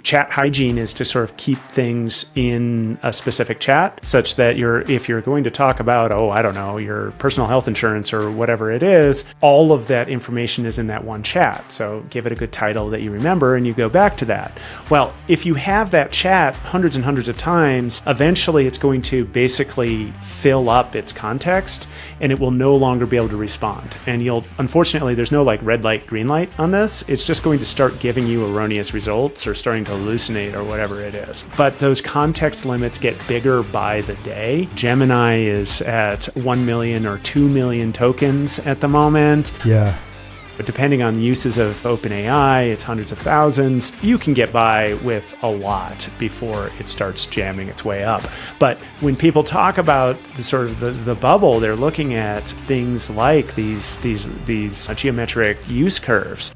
Chat hygiene is to sort of keep things in a specific chat such that if you're going to talk about, your personal health insurance or whatever it is, all of that information is in that one chat. So give it a good title that you remember and you go back to that. Well, if you have that chat hundreds and hundreds of times, eventually it's going to basically fill up its context and it will no longer be able to respond. And unfortunately, there's no like red light, green light on this. It's just going to start giving you erroneous results or starting to hallucinate or whatever it is. But those context limits get bigger by the day. Gemini is at 1 million or 2 million tokens at the moment. Yeah. But depending on the uses of OpenAI, it's hundreds of thousands. You can get by with a lot before it starts jamming its way up. But when people talk about the bubble, they're looking at things like these geometric use curves.